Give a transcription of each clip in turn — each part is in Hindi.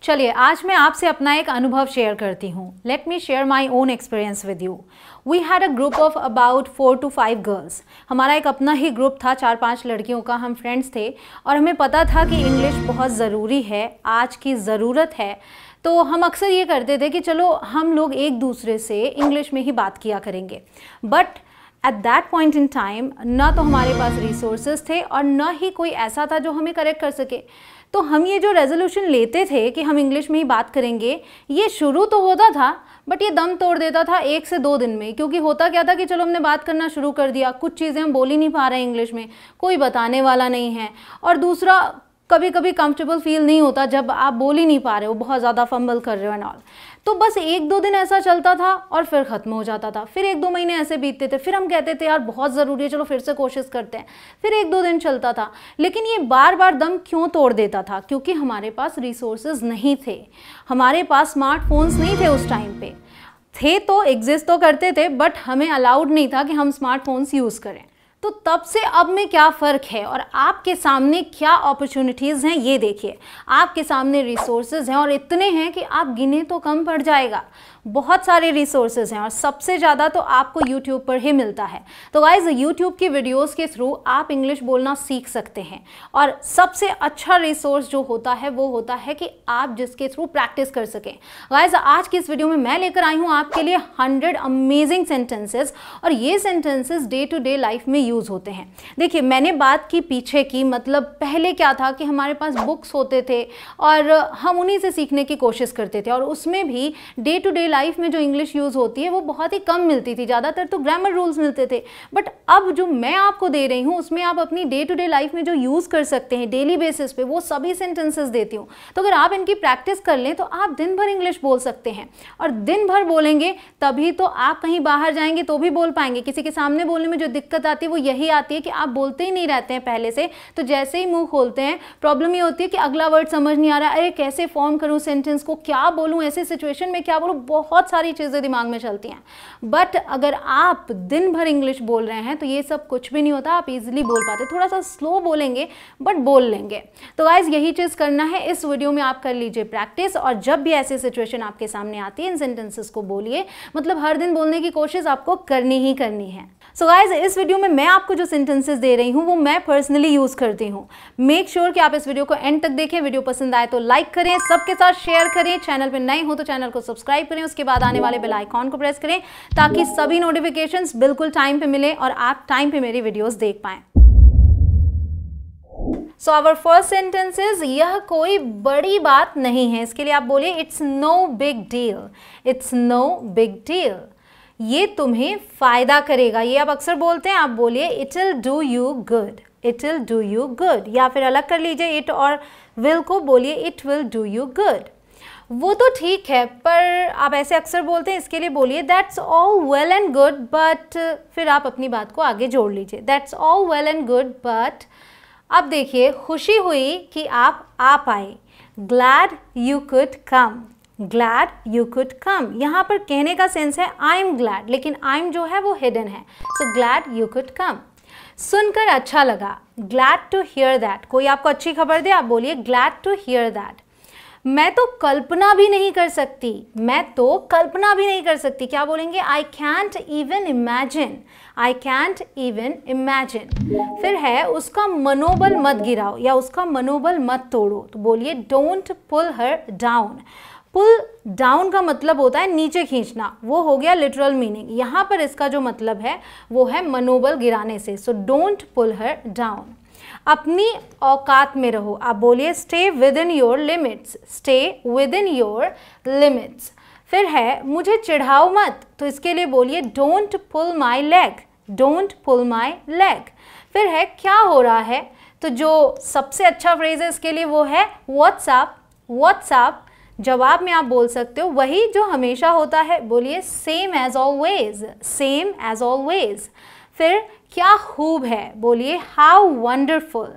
चलिए आज मैं आपसे अपना एक अनुभव शेयर करती हूँ। Let me share my own experience with you. We had a group of about 4 to 5 girls. हमारा एक अपना ही ग्रुप था, 4-5 लड़कियों का, हम फ्रेंड्स थे और हमें पता था कि इंग्लिश बहुत ज़रूरी है, आज की ज़रूरत है। तो हम अक्सर ये करते थे कि चलो हम लोग एक दूसरे से इंग्लिश में ही बात किया करेंगे। But at that point in time ना तो हमारे पास रिसोर्सेज थे और ना ही कोई ऐसा था जो हमें करेक्ट कर सके। तो हम ये जो रेजोल्यूशन लेते थे कि हम इंग्लिश में ही बात करेंगे, ये शुरू तो होता था बट ये दम तोड़ देता था 1 से 2 दिन में। क्योंकि होता क्या था कि चलो हमने बात करना शुरू कर दिया, कुछ चीज़ें हम बोल ही नहीं पा रहे हैं इंग्लिश में, कोई बताने वाला नहीं है, और दूसरा कभी कभी कंफर्टेबल फील नहीं होता जब आप बोल ही नहीं पा रहे हो, बहुत ज़्यादा फंबल कर रहे हो एंड ऑल। तो बस 1-2 दिन ऐसा चलता था और फिर ख़त्म हो जाता था। फिर 1-2 महीने ऐसे बीतते थे, फिर हम कहते थे यार बहुत ज़रूरी है, चलो फिर से कोशिश करते हैं। फिर 1-2 दिन चलता था, लेकिन ये बार बार दम क्यों तोड़ देता था? क्योंकि हमारे पास रिसोर्सेज नहीं थे, हमारे पास स्मार्टफोन्स नहीं थे उस टाइम पे। थे तो एग्जिस्ट तो करते थे बट हमें अलाउड नहीं था कि हम स्मार्टफोन्स यूज़ करें। तो तब से अब में क्या फ़र्क है और आपके सामने क्या अपॉर्चुनिटीज़ हैं ये देखिए। आपके सामने रिसोर्सेज हैं और इतने हैं कि आप गिने तो कम पड़ जाएगा। बहुत सारे रिसोर्सेज हैं और सबसे ज़्यादा तो आपको YouTube पर ही मिलता है। तो गाइज YouTube की वीडियोस के थ्रू आप इंग्लिश बोलना सीख सकते हैं। और सबसे अच्छा रिसोर्स जो होता है वो होता है कि आप जिसके थ्रू प्रैक्टिस कर सकें। गाइज आज की इस वीडियो में मैं लेकर आई हूँ आपके लिए 100 अमेजिंग सेंटेंसेस, और ये sentences day to day life में यूज़ होते हैं। देखिए मैंने बात की पीछे की, मतलब पहले क्या था कि हमारे पास बुक्स होते थे और हम उन्हीं से सीखने की कोशिश करते थे, और उसमें भी डे टू डे लाइफ में जो इंग्लिश यूज़ होती है वो बहुत ही कम मिलती थी, ज़्यादातर तो ग्रामर रूल्स मिलते थे। बट अब जो मैं आपको दे रही हूँ उसमें आप अपनी डे टू डे लाइफ में जो यूज़ कर सकते हैं डेली बेसिस पे, वो सभी सेंटेंसेस देती हूँ। तो अगर आप इनकी प्रैक्टिस कर लें तो आप दिन भर इंग्लिश बोल सकते हैं, और दिन भर बोलेंगे तभी तो आप कहीं बाहर जाएंगे तो भी बोल पाएंगे। किसी के सामने बोलने में जो दिक्कत आती है वो यही आती है कि आप बोलते ही नहीं रहते हैं पहले से, तो जैसे ही मुंह खोलते हैं प्रॉब्लम ये होती है कि अगला वर्ड समझ नहीं आ रहा, अरे कैसे फॉर्म करूँ सेंटेंस को, क्या बोलूँ, ऐसे सिचुएशन में क्या बोलूँ, बहुत सारी चीज़ें दिमाग में चलती हैं। बट अगर आप दिन भर इंग्लिश बोल रहे हैं तो ये सब कुछ भी नहीं होता, आप इजीली बोल पाते। थोड़ा सा स्लो बोलेंगे बट बोल लेंगे। तो गाइज यही चीज़ करना है, इस वीडियो में आप कर लीजिए प्रैक्टिस, और जब भी ऐसी सिचुएशन आपके सामने आती है इन सेंटेंसेस को बोलिए। मतलब हर दिन बोलने की कोशिश आपको करनी ही करनी है। सो गाइज इस वीडियो में मैं आपको जो सेंटेंसेस दे रही हूँ वो मैं पर्सनली यूज़ करती हूँ। मेक श्योर कि आप इस वीडियो को एंड तक देखें। वीडियो पसंद आए तो लाइक करें, सबके साथ शेयर करें, चैनल पर नए हो तो चैनल को सब्सक्राइब करें, उसके बाद आने वाले बेल आइकॉन को प्रेस करें ताकि सभी नोटिफिकेशंस बिल्कुल टाइम पे मिले और आप टाइम पे मेरी वीडियोस देख पाएं। So our first sentence is, यह कोई बड़ी बात नहीं है। इसके लिए आप बोलिए it's no big deal. It's no big deal. ये तुम्हें फायदा करेगा, ये आप अक्सर बोलते हैं, आप बोलिए it will do you good. It will do you good, या फिर अलग कर लीजिए इट और विल को, बोलिए it will do you good. वो तो ठीक है पर आप ऐसे अक्सर बोलते हैं, इसके लिए बोलिए that's all well and good but, फिर आप अपनी बात को आगे जोड़ लीजिए, that's all well and good but. अब देखिए खुशी हुई कि आप आ पाए, glad you could come. Glad you could come, यहाँ पर कहने का सेंस है आई एम ग्लैड, लेकिन आई एम जो है वो हिडन है। So glad you could come. सुनकर अच्छा लगा, ग्लैड टू हियर दैट। कोई आपको अच्छी खबर दे, आप बोलिए ग्लैड टू हियर दैट। मैं तो कल्पना भी नहीं कर सकती। मैं तो कल्पना भी नहीं कर सकती, क्या बोलेंगे? I can't even imagine. I can't even imagine. फिर है उसका मनोबल मत गिराओ या उसका मनोबल मत तोड़ो, तो बोलिए don't pull her down. Pull down का मतलब होता है नीचे खींचना, वो हो गया लिटरल मीनिंग। यहाँ पर इसका जो मतलब है वो है मनोबल गिराने से। So don't pull her down. अपनी औकात में रहो, आप बोलिए stay within your limits. Stay within your limits. फिर है मुझे चिढ़ाओ मत, तो इसके लिए बोलिए don't pull my leg. Don't pull my leg. फिर है क्या हो रहा है, तो जो सबसे अच्छा फ्रेज है इसके लिए वो है व्हाट्सअप। व्हाट्सअप जवाब में आप बोल सकते हो वही जो हमेशा होता है, बोलिए same as always. Same as always. फिर क्या खूब है, बोलिए हाउ वंडरफुल।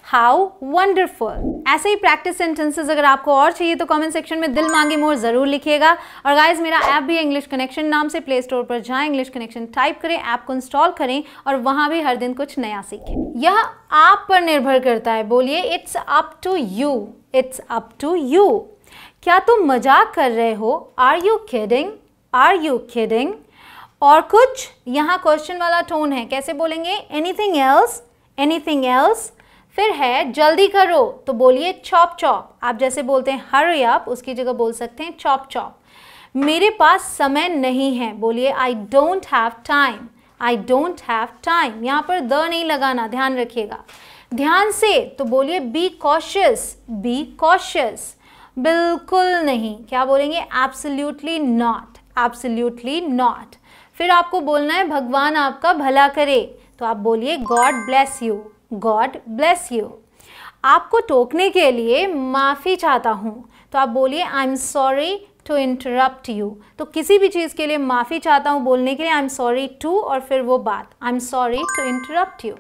How wonderful. ऐसे ही प्रैक्टिस सेंटेंसेस अगर आपको और चाहिए तो कमेंट सेक्शन में दिल मांगे मोर जरूर लिखिएगा। और गाइज मेरा ऐप भी है इंग्लिश कनेक्शन नाम से, प्ले स्टोर पर जाएं, इंग्लिश कनेक्शन टाइप करें, ऐप को इंस्टॉल करें और वहां भी हर दिन कुछ नया सीखें। यह आप पर निर्भर करता है, बोलिए it's up to you. It's up to you. क्या तुम मजाक कर रहे हो? Are you kidding? Are you kidding? और कुछ यहाँ क्वेश्चन वाला टोन है, कैसे बोलेंगे? Anything else? Anything else? फिर है जल्दी करो, तो बोलिए चॉप चॉप। आप जैसे बोलते हैं हरी अप, उसकी जगह बोल सकते हैं चॉप चॉप। मेरे पास समय नहीं है, बोलिए I don't have time. I don't have time. यहाँ पर द नहीं लगाना, ध्यान रखिएगा। ध्यान से, तो बोलिए बी कॉशियस। Be cautious. बिल्कुल नहीं, क्या बोलेंगे? Absolutely not. Absolutely not. फिर आपको बोलना है भगवान आपका भला करे, तो आप बोलिए God bless you. God bless you. आपको टोकने के लिए माफ़ी चाहता हूँ, तो आप बोलिए I am sorry to interrupt you. तो किसी भी चीज़ के लिए माफ़ी चाहता हूँ बोलने के लिए आई एम सॉरी टू, और फिर वो बात I am sorry to interrupt you.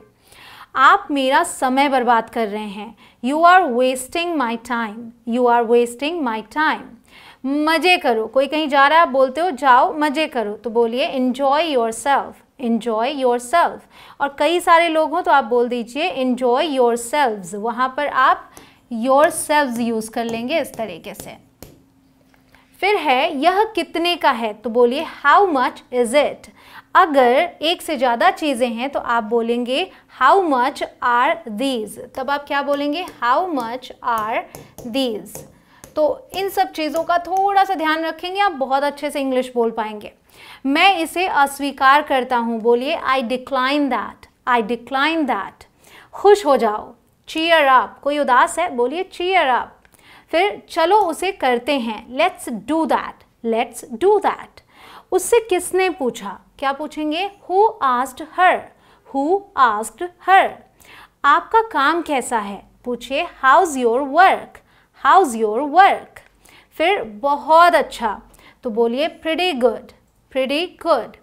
आप मेरा समय बर्बाद कर रहे हैं, you are wasting my time. You are wasting my time. मज़े करो, कोई कहीं जा रहा है, आप बोलते हो जाओ मज़े करो, तो बोलिए enjoy your self. Enjoy your self. और कई सारे लोग हों तो आप बोल दीजिए इन्जॉय योर सेल्व्स। वहाँ पर आप योर सेल्व्स यूज़ कर लेंगे इस तरीके से। फिर है यह कितने का है, तो बोलिए हाउ मच इज़ इट। अगर एक से ज़्यादा चीज़ें हैं तो आप बोलेंगे हाउ मच आर दीज। तब आप क्या बोलेंगे? How much are these. तो इन सब चीज़ों का थोड़ा सा ध्यान रखेंगे, आप बहुत अच्छे से इंग्लिश बोल पाएंगे। मैं इसे अस्वीकार करता हूँ, बोलिए आई decline that. I decline that. खुश हो जाओ, चीयर अप। कोई उदास है, बोलिए चीयर अप। फिर चलो उसे करते हैं, let's do that. Let's do that. उससे किसने पूछा, क्या पूछेंगे? Who asked her. Who asked her. आपका काम कैसा है, पूछिए how's your work. How's your work. फिर बहुत अच्छा, तो बोलिए प्रिटी गुड। Pretty good.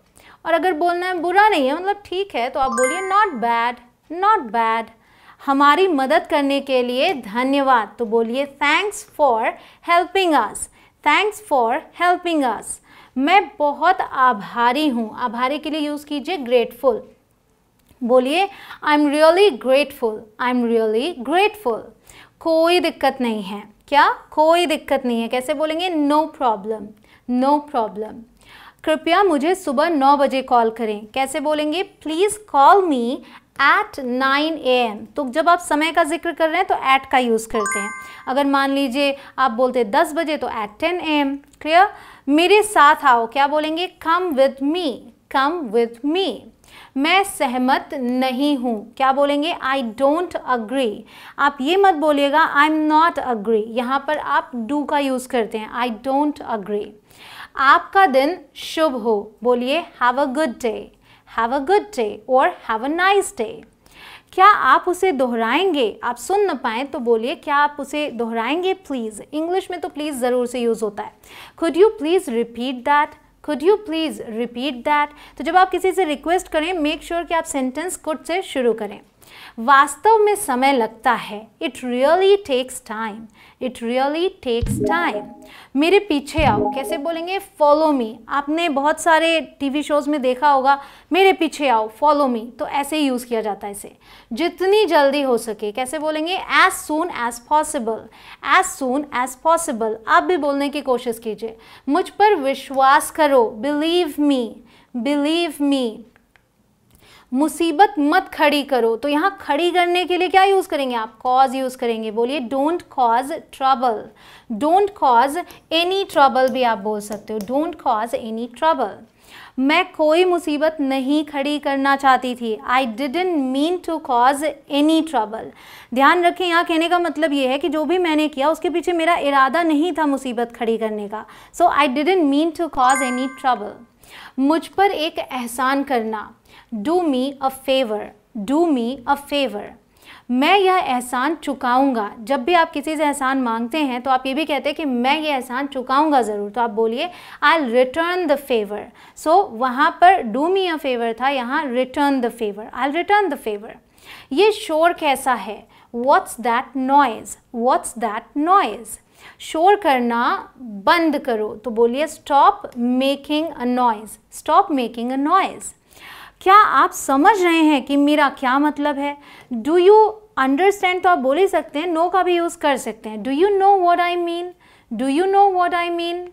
और अगर बोलना है बुरा नहीं है, मतलब ठीक है, तो आप बोलिए नॉट बैड। Not bad. हमारी मदद करने के लिए धन्यवाद, तो बोलिए thanks for helping us. Thanks for helping us. मैं बहुत आभारी हूँ। आभारी के लिए यूज़ कीजिए ग्रेटफुल। बोलिए I am really grateful. I am really grateful. कोई दिक्कत नहीं है। क्या? कोई दिक्कत नहीं है। कैसे बोलेंगे? No problem. No problem. कृपया मुझे सुबह 9 बजे कॉल करें। कैसे बोलेंगे? Please call me at 9 AM। तो जब आप समय का जिक्र कर रहे हैं तो एट का यूज़ करते हैं। अगर मान लीजिए आप बोलते 10 बजे तो एट 10 AM। क्लियर? मेरे साथ आओ, क्या बोलेंगे? Come with me. Come with me. मैं सहमत नहीं हूँ, क्या बोलेंगे? I don't agree. आप ये मत बोलिएगा आई एम नॉट अग्री, यहाँ पर आप डू का यूज़ करते हैं। I don't agree. आपका दिन शुभ हो, बोलिए have a good day. Have a good day और हैव अ नाइस डे। क्या आप उसे दोहराएंगे? आप सुन न पाएँ तो बोलिए क्या आप उसे दोहराएंगे प्लीज़। इंग्लिश में तो प्लीज़ ज़रूर से यूज़ होता है। Could you please repeat that. Could you please repeat that. तो जब आप किसी से रिक्वेस्ट करें, मेक श्योर कि आप सेंटेंस कुड से शुरू करें। वास्तव में समय लगता है, it really takes time. It really takes time. मेरे पीछे आओ, कैसे बोलेंगे? Follow me. आपने बहुत सारे टीवी शोज़ में देखा होगा, मेरे पीछे आओ, फॉलो मी। तो ऐसे ही यूज़ किया जाता है इसे। जितनी जल्दी हो सके, कैसे बोलेंगे? As soon as possible. As soon as possible. आप भी बोलने की कोशिश कीजिए। मुझ पर विश्वास करो, बिलीव मी। Believe me. मुसीबत मत खड़ी करो, तो यहाँ खड़ी करने के लिए क्या यूज़ करेंगे आप? कॉज यूज़ करेंगे। बोलिए don't cause trouble. Don't cause any trouble भी आप बोल सकते हो। Don't cause any trouble. मैं कोई मुसीबत नहीं खड़ी करना चाहती थी। I didn't mean to cause any trouble. ध्यान रखें, यहाँ कहने का मतलब ये है कि जो भी मैंने किया उसके पीछे मेरा इरादा नहीं था मुसीबत खड़ी करने का। So I didn't mean to cause any trouble. मुझ पर एक एहसान करना, do me a favour. Do me a favour. मैं यह एहसान चुकाऊंगा। जब भी आप किसी से एहसान मांगते हैं तो आप ये भी कहते हैं कि मैं ये एहसान चुकाऊंगा ज़रूर, तो आप बोलिए I will return the favour. So वहाँ पर डू मी अ फेवर था, यहाँ return the favour. I will return the favour. ये शोर कैसा है? What's that noise. What's that noise. शोर करना बंद करो, तो बोलिए stop making a noise. Stop making a noise. क्या आप समझ रहे हैं कि मेरा क्या मतलब है? डू यू अंडरस्टैंड तो आप बोल ही सकते हैं, नो का भी यूज़ कर सकते हैं। Do you know what I mean. Do you know what I mean?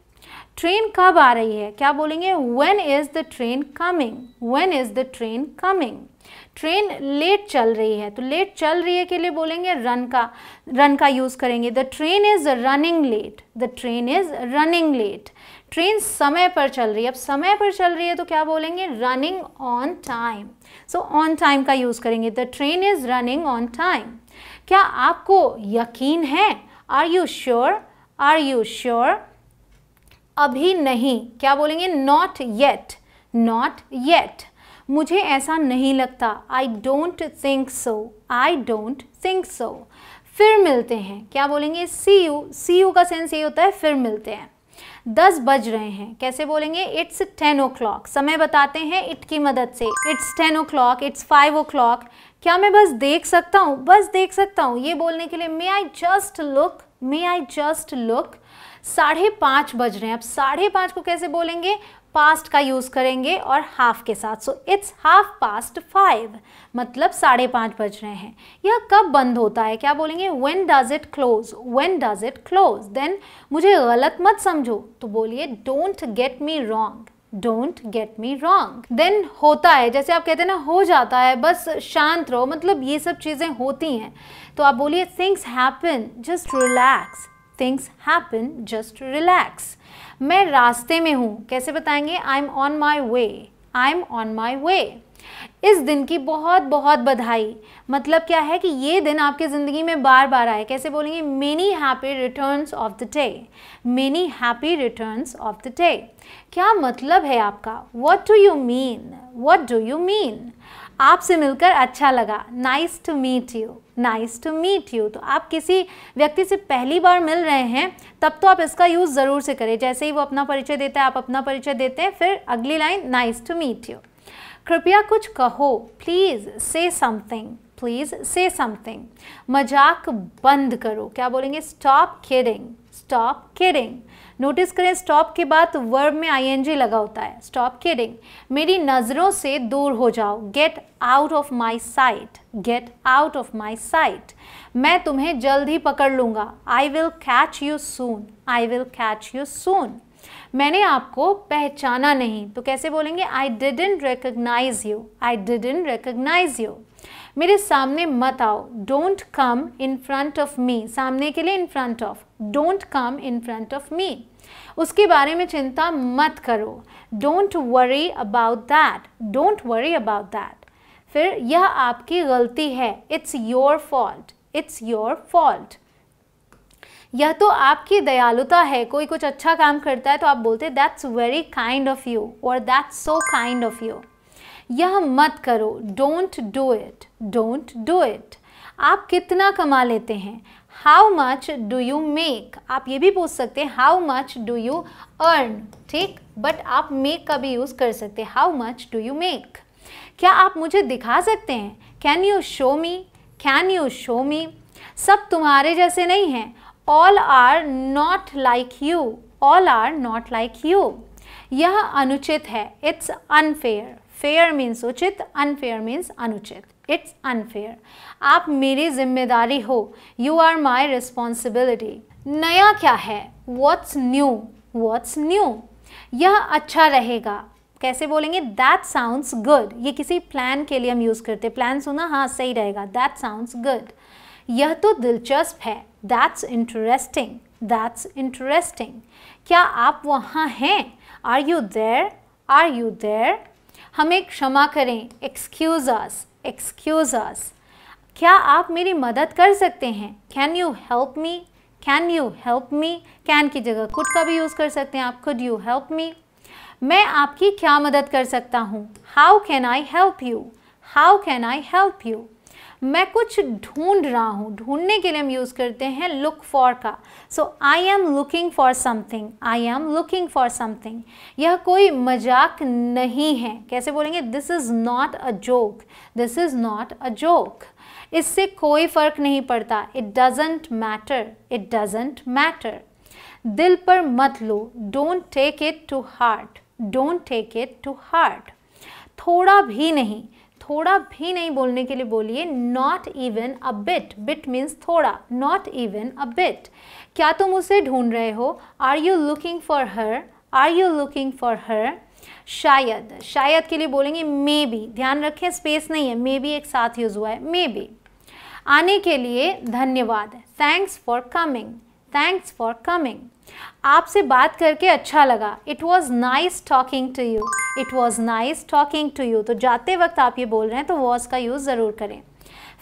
Train कब आ रही है? क्या बोलेंगे? When is the train coming? When is the train coming? Train late चल रही है, तो लेट चल रही है के लिए बोलेंगे रन का यूज करेंगे। The train is running late, the train is running late. Train समय पर चल रही है, अब समय पर चल रही है तो क्या बोलेंगे? Running on time. So on time का यूज करेंगे। The train is running on time. क्या आपको यकीन है? Are you sure? Are you sure? अभी नहीं, क्या बोलेंगे? Not yet, not yet. मुझे ऐसा नहीं लगता, I don't think so, I don't think so. फिर मिलते हैं, क्या बोलेंगे? See you. सी यू का सेंस ये होता है फिर मिलते हैं। 10 बज रहे हैं, कैसे बोलेंगे? It's 10 o'clock। समय बताते हैं इट की मदद से। It's 10 o'clock, it's 5 o'clock। क्या मैं बस देख सकता हूँ? बस देख सकता हूँ, ये बोलने के लिए may I just look, may I just look. 5:30 बज रहे हैं, अब 5:30 को कैसे बोलेंगे? पास्ट का यूज करेंगे और हाफ के साथ। सो इट्स 5:30, मतलब 5:30 बज रहे हैं। यह कब बंद होता है? क्या बोलेंगे? When does it close? When does it close? Then मुझे गलत मत समझो, तो बोलिए don't get me wrong, don't get me wrong. Then होता है, जैसे आप कहते हैं ना हो जाता है, बस शांत रहो, मतलब ये सब चीज़ें होती हैं, तो आप बोलिए things happen, just relax. Things happen, just relax. मैं रास्ते में हूँ, कैसे बताएंगे? I am on my way, I am on my way. इस दिन की बहुत बहुत बधाई, मतलब क्या है कि ये दिन आपकी ज़िंदगी में बार बार आए, कैसे बोलेंगे? Many happy returns of the day, many happy returns of the day. क्या मतलब है आपका? What do you mean? What do you mean? आपसे मिलकर अच्छा लगा, nice to meet you, nice to meet you. तो आप किसी व्यक्ति से पहली बार मिल रहे हैं तब तो आप इसका यूज़ ज़रूर से करें। जैसे ही वो अपना परिचय देता है आप अपना परिचय देते हैं, फिर अगली line nice to meet you. कृपया कुछ कहो, प्लीज़ से समथिंग, प्लीज़ से समथिंग। मजाक बंद करो, क्या बोलेंगे? Stop kidding, stop kidding. Notice करें स्टॉप के बाद वर्ब में आईएनजी लगा होता है, स्टॉप किडिंग। मेरी नज़रों से दूर हो जाओ, get out of my sight, get out of my sight. मैं तुम्हें जल्द ही पकड़ लूँगा, I will catch you soon, I will catch you soon. मैंने आपको पहचाना नहीं, तो कैसे बोलेंगे? I didn't recognise you, I didn't recognise you. मेरे सामने मत आओ, don't come in front of me. सामने के लिए in front of, don't come in front of me. उसके बारे में चिंता मत करो, don't worry about that, don't worry about that. फिर यह आपकी गलती है, it's your fault, it's your fault. यह तो आपकी दयालुता है, कोई कुछ अच्छा काम करता है तो आप बोलते हैं that's very kind of you और that's so kind of you. यह मत करो, don't do it, don't do it. आप कितना कमा लेते हैं? How much do you make. आप ये भी पूछ सकते हैं how much do you earn, ठीक, बट आप मेक का भी यूज़ कर सकते हैं, how much do you make. क्या आप मुझे दिखा सकते हैं? Can you show me, can you show me. सब तुम्हारे जैसे नहीं हैं, all are not like you, all are not like you. यह अनुचित है, इट्स अनफेयर। फेयर मीन्स उचित, अनफेयर मीन्स अनुचित, इट्स अनफेयर। आप मेरी जिम्मेदारी हो, यू आर माई रिस्पॉन्सिबिलिटी। नया क्या है? What's new, what's new. यह अच्छा रहेगा, कैसे बोलेंगे? That sounds good. ये किसी प्लान के लिए हम यूज़ करते हैं, प्लान सुना, हाँ सही रहेगा, दैट साउंड्स गुड। यह तो दिलचस्प है, दैट्स इंटरेस्टिंग, दैट्स इंटरेस्टिंग। क्या आप वहाँ हैं? Are you there, are you there. हमें क्षमा करें, एक्सक्यूज अस, एक्सक्यूज अस। क्या आप मेरी मदद कर सकते हैं? Can you help me, can you help me. Can की जगह कुड का भी यूज़ कर सकते हैं आप, कुड यू हेल्प मी। मैं आपकी क्या मदद कर सकता हूँ? How can I help you, how can I help you. मैं कुछ ढूंढ रहा हूँ, ढूंढने के लिए हम यूज़ करते हैं लुक फॉर का। So I am looking for something, I am looking for something. यह कोई मजाक नहीं है, कैसे बोलेंगे? This is not a joke, this is not a joke. इससे कोई फ़र्क नहीं पड़ता, it doesn't matter, it doesn't matter. दिल पर मत लो, don't take it to heart, don't take it to heart. थोड़ा भी नहीं, थोड़ा भी नहीं बोलने के लिए बोलिए not even a bit. Bit means थोड़ा, नॉट इवन अ बिट। क्या तुम उसे ढूंढ रहे हो? Are you looking for her? Are you looking for her? शायद, शायद के लिए बोलेंगे मे बी। ध्यान रखें स्पेस नहीं है, मे बी एक साथ यूज हुआ है, मे बी। आने के लिए धन्यवाद, thanks for coming, thanks for coming. आपसे बात करके अच्छा लगा, it was nice talking to you, it was nice talking to you. तो जाते वक्त आप ये बोल रहे हैं तो वॉज का यूज़ ज़रूर करें।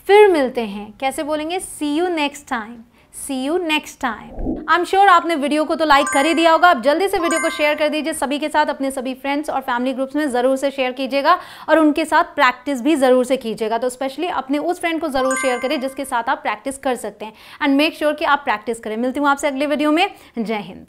फिर मिलते हैं, कैसे बोलेंगे? See you next time, see you next time. I am sure आपने वीडियो को तो लाइक कर ही दिया होगा। आप जल्दी से वीडियो को शेयर कर दीजिए सभी के साथ, अपने सभी फ्रेंड्स और फैमिली ग्रुप्स में ज़रूर से शेयर कीजिएगा और उनके साथ प्रैक्टिस भी ज़रूर से कीजिएगा। तो स्पेशली अपने उस फ्रेंड को ज़रूर शेयर करें जिसके साथ आप प्रैक्टिस कर सकते हैं, एंड मेक श्योर कि आप प्रैक्टिस करें। मिलती हूँ आपसे अगले वीडियो में। जय हिंद।